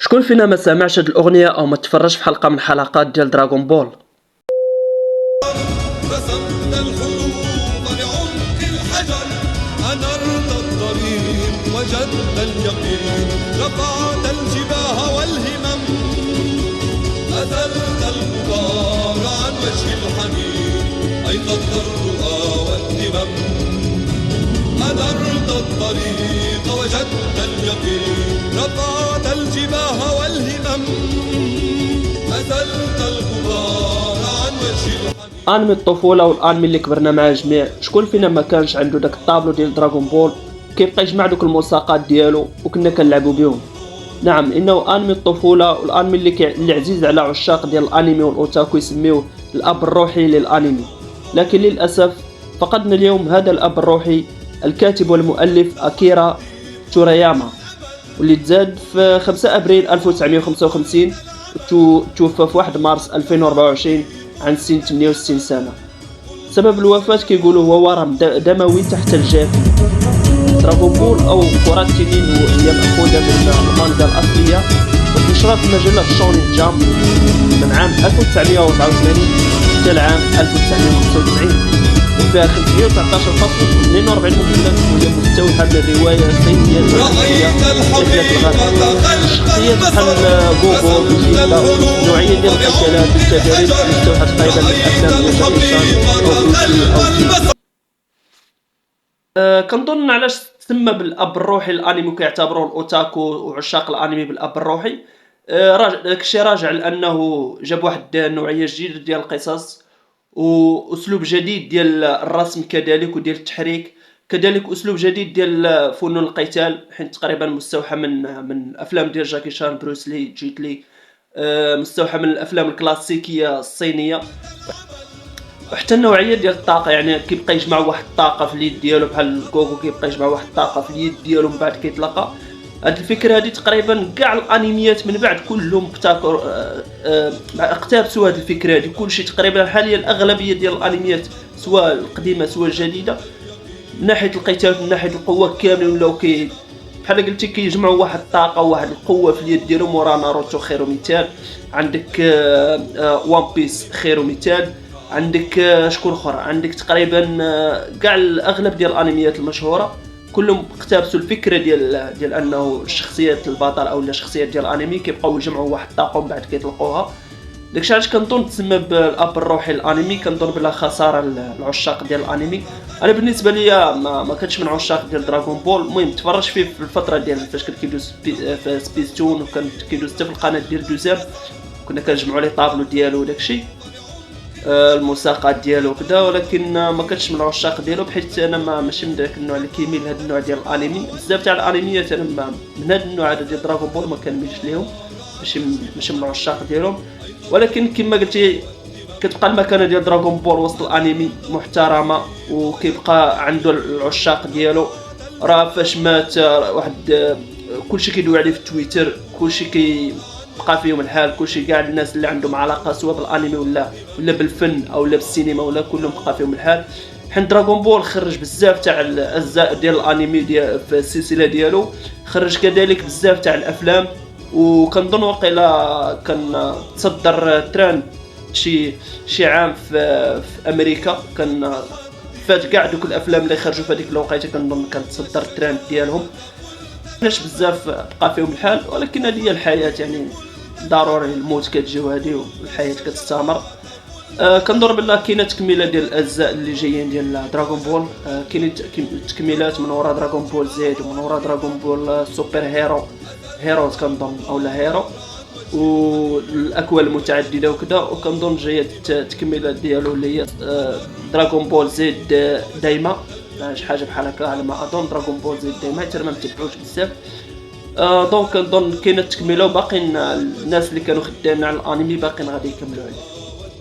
شكون فينا ما سمعش هاد الاغنيه او ما تفرجش في حلقه من حلقات ديال دراغون بول؟ رسمنا الحروف بعمق الحجر، أنرت الطريق وجدنا اليقين، رفعت الجباه والهمم، أزلت الغبار عن وجه الحنين، أيقظت الرؤى والهمم، أنرت الطريق وجدنا اليقين، رفعت الجباه والهمم، أزلت الغبار عن وجه الحنين. انمي الطفوله والانمي اللي كبرنا مع الجميع، شكون فينا ما كانش عنده داك الطابلو ديال دراغون بول كيبقى يجمع دوك الملصقات ديالو وكنا كنلعبوا بهم؟ نعم، انه انمي الطفوله والانمي اللي عزيز على عشاق ديال الانمي والاوتاكو يسميوه الاب الروحي للانمي. لكن للاسف فقدنا اليوم هذا الاب الروحي، الكاتب والمؤلف اكيرا تورياما، واللي تزاد في 5 ابريل 1955 توفى في 1 مارس 2024 عن سن 68 سنة. سبب الوفاة كيقولوا هو ورم دموي تحت الجافي. دراغون بول أو كرة التنين هي مأخوذة من المانجا الأصلية وانتشرت في مجلة شونين جامب من عام 1984 حتى العام 1995، وفيها 519 فصل و 42 مجلد، وهي مستوحى من الرواية الصينية الأصلية رحلة الغد. الشخصيات بحال بوبو بيجيتا نوعية ديال القتالات والتدريب مستوحى تقريبا من أفلام أو كنظن علاش تسمى بالاب الروحي الانمي وكيعتبروه الاوتاكو وعشاق الانمي بالاب الروحي. داكشي راجع لانه جاب واحد نوعيه جديده ديال القصص واسلوب جديد ديال الرسم كذلك وديال التحريك، كذلك اسلوب جديد ديال فنون القتال، حيت تقريبا مستوحى من افلام ديال جاكي شان، بروسلي، جيتلي، مستوحى من الافلام الكلاسيكيه الصينيه. وحتى النوعيه ديال الطاقه، يعني كيبقى يجمع واحد الطاقه في اليد ديالو بحال جوجو كيبقى يجمع واحد الطاقه في اليد ديالو من بعد كيطلقها. هاد الفكره هادي تقريبا كاع الانميات من بعد كلهم اقتبسوا هاد الفكره هادي، كلشي تقريبا حاليا الاغلبيه ديال الانميات سواء القديمه سواء الجديده من ناحيه القتال من ناحيه القوه كاملين ولاو بحال قلتي كيجمعوا واحد الطاقه وواحد القوه في اليد ديالهم. مورا ناروتو خير مثال، عندك وان بيس خير مثال، عندك شكون اخر، عندك تقريبا كاع الاغلب ديال الانميات المشهوره كلهم اقتبسوا الفكره ديال انه الشخصيات البطل او الشخصيات ديال الانمي كيبقاو يجمعوا واحد الطاقه ومن بعد كيطلقوها. داكشي علاش كنظن تسمى بالاب الروحي الانمي. كنظن بلا خساره العشاق ديال الانمي. انا بالنسبه ليا ما كنتش من عشاق ديال دراغون بول، المهم تفرجت فيه في الفتره ديال فاش كان كيدوز في سبيس تون، وكان كيدوز حتى في القناه ديال دوزام، كنا كنجمعوا لي طابلو ديالو وداكشي الموسيقى ديالو وكذا، ولكن ما كنتش من العشاق ديالو بحيث انا ماشي من داك النوع اللي كيميل لهذا النوع ديال الانمي. بزاف تاع الانميات انا من هذا النوع هذا ديال دراغون بول ما كنميلش ليهم، ماشي من العشاق ديالهم. ولكن كما قلتي كتبقى المكانه ديال دراغون بول وسط الانمي محترمه وكيبقى عنده العشاق ديالو. راه فاش مات واحد كلشي كيدوي عليه في تويتر، كلشي بقى فيهم الحال، كلشي كاع الناس اللي عندهم علاقه سواء بالانمي ولا بالفن او لا بالسينما ولا كلهم بقى فيهم الحال. حيت دراغون بول خرج بزاف تاع الاجزاء ديال الانمي ديال في السلسله ديالو، خرج كذلك بزاف تاع الافلام، وكنظن واقيلا كان تصدر ترند شي عام في امريكا، كان فات كاع دوك الافلام اللي خرجوا في هذيك الوقيته كنظن كانت تصدر الترند ديالهم. علاش بزاف بقى فيهم الحال، ولكن هذه هي الحياه، يعني ضروري الموت كتجي وهذه والحياه كتستمر. كنظن بلا كاينه تكميله ديال الاجزاء اللي جايين ديال دراغون بول، كاينين تكميلات من ورا دراغون بول زد ومن ورا دراغون بول سوبر هيروز كنظن اولا هيرو، والاكوان المتعدده وكذا. وكنظن جايه التكميله ديالو اللي هي دراغون بول زد دايما، شي حاجه بحال هكا على ما اظن. دراغون بول زد دايما حتى ما متبعوش بزاف. دونك كنظن كاينه التكميله وباقيين الناس اللي كانوا خدامين على الانمي باقيين غادي يكملوا عليه.